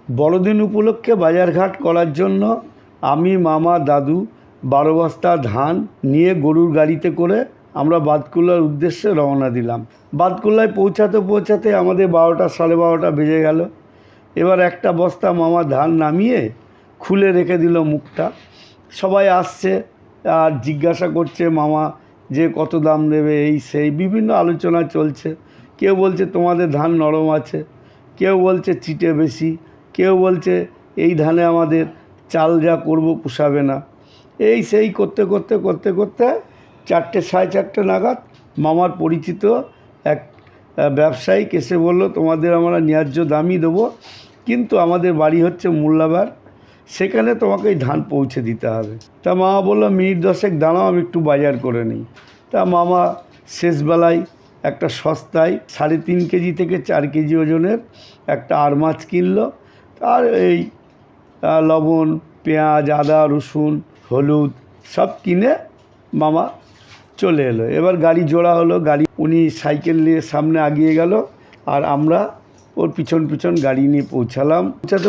বড়দিন উপলক্ষে বাজারঘাট করার জন্য আমি, মামা, দাদু 12 বস্তা ধান নিয়ে গরুর গাড়িতে করে আমরা বাদকুল্লার উদ্দেশ্যে রওনা দিলাম। বাদকুল্লায় পৌঁছাতে পৌঁছাতে আমাদের 12টা, 12:30 বেজে গেল। এবার একটা বস্তা মামা ধান নামিয়ে খুলে রেখে দিল মুখটা। সবাই আসছে আর জিজ্ঞাসা করছে মামা যে কত দাম দেবে, এই সেই বিভিন্ন আলোচনা চলছে। কেউ বলছে তোমাদের ধান নরম আছে, কেউ বলছে চিটে বেশি, কেউ বলছে এই ধানে আমাদের চাল যা করব পোষাবে না। এই সেই করতে করতে করতে করতে 4টে, 4:30 নাগাদ মামার পরিচিত এক ব্যবসায়িক এসে বলল, তোমাদের আমরা ন্যায্য দামই দেবো, কিন্তু আমাদের বাড়ি হচ্ছে মোল্লাবার, সেখানে তোমাকে এই ধান পৌঁছে দিতে হবে। তা মামা বলল, মিনিট 10 দাঁড়াও, আমি একটু বাজার করে নিই। তা মামা শেষবেলায় একটা সস্তায় 3.5 কেজি থেকে 4 কেজি ওজনের একটা আর মাছ কিনলো। আর এই লবণ, পেঁয়াজ, আদা, রসুন, হলুদ সব কিনে মামা চলে এলো। এবার গাড়ি জোড়া হলো, উনি সাইকেল নিয়ে সামনে আগিয়ে গেল আর আমরা ওর পিছন পিছন গাড়ি নিয়ে পৌঁছালাম।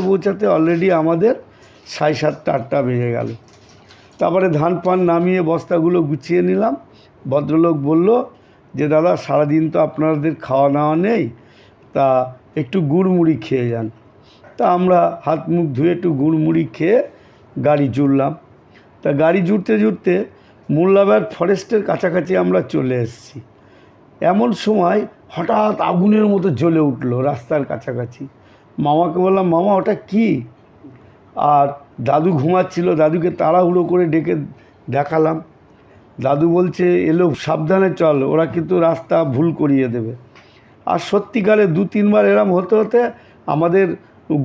পৌঁছাতে অলরেডি আমাদের 7:30, 8টা বেজে গেল। তারপরে ধান পান নামিয়ে বস্তাগুলো গুছিয়ে নিলাম। ভদ্রলোক বলল যে দাদা, সারাদিন তো আপনাদের খাওয়া দাওয়া নেই, তা একটু গুড় মুড়ি খেয়ে যান। তা আমরা হাত মুখ ধুয়ে একটু গুড় মুড়ি খেয়ে গাড়ি জুড়লাম। তা গাড়ি জুড়তে জুড়তে মোল্লাবাদ ফরেস্টের কাছাকাছি আমরা চলে এসেছি। এমন সময় হঠাৎ আগুনের মতো জ্বলে উঠলো রাস্তার কাছাকাছি। মামাকে বললাম, মামা ওটা কি? আর দাদু ঘুমাচ্ছিল, দাদুকে তাড়াহুড়ো করে ডেকে দেখালাম। দাদু বলছে, এলো, সাবধানে চল, ওরা কিন্তু রাস্তা ভুল করিয়ে দেবে। আর সত্যিকারে 2-3 বার এরম হতে হতে আমাদের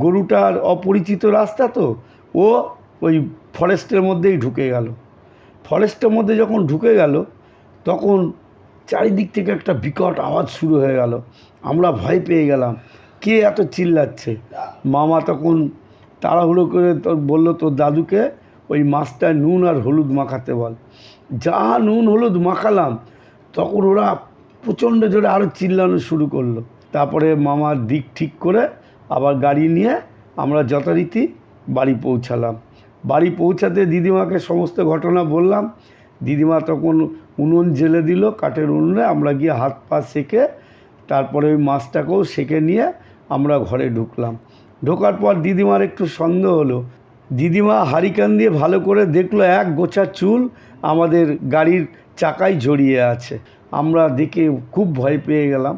গরুটার অপরিচিত রাস্তা, তো ও ওই ফরেস্টের মধ্যেই ঢুকে গেল। ফরেস্টের মধ্যে যখন ঢুকে গেল তখন চারিদিক থেকে একটা বিকট আওয়াজ শুরু হয়ে গেল। আমরা ভয় পেয়ে গেলাম, কে এত চিল্লাচ্ছে? মামা তখন তাড়াহুড়ো করে বলল, তোর দাদুকে ওই মাছটায় নুন আর হলুদ মাখাতে বল। যা নুন হলুদ মাখালাম তখন ওরা প্রচণ্ড জোরে আরও চিল্লানো শুরু করলো। তারপরে মামার দিক ঠিক করে আবার গাড়ি নিয়ে আমরা যথারীতি বাড়ি পৌঁছালাম। বাড়ি পৌঁছাতে দিদিমাকে সমস্ত ঘটনা বললাম। দিদিমা তখন উনুন জেলে দিল, কাঠের উনুনে। আমরা গিয়ে হাত পা সেঁকে তারপরে ওই মাছটাকেও সেঁকে নিয়ে আমরা ঘরে ঢুকলাম। ঢোকার পর দিদিমার একটু সন্দেহ হলো। দিদিমা হারিকেন দিয়ে ভালো করে দেখলো এক গোছা চুল আমাদের গাড়ির চাকায় জড়িয়ে আছে। আমরা দেখে খুব ভয় পেয়ে গেলাম।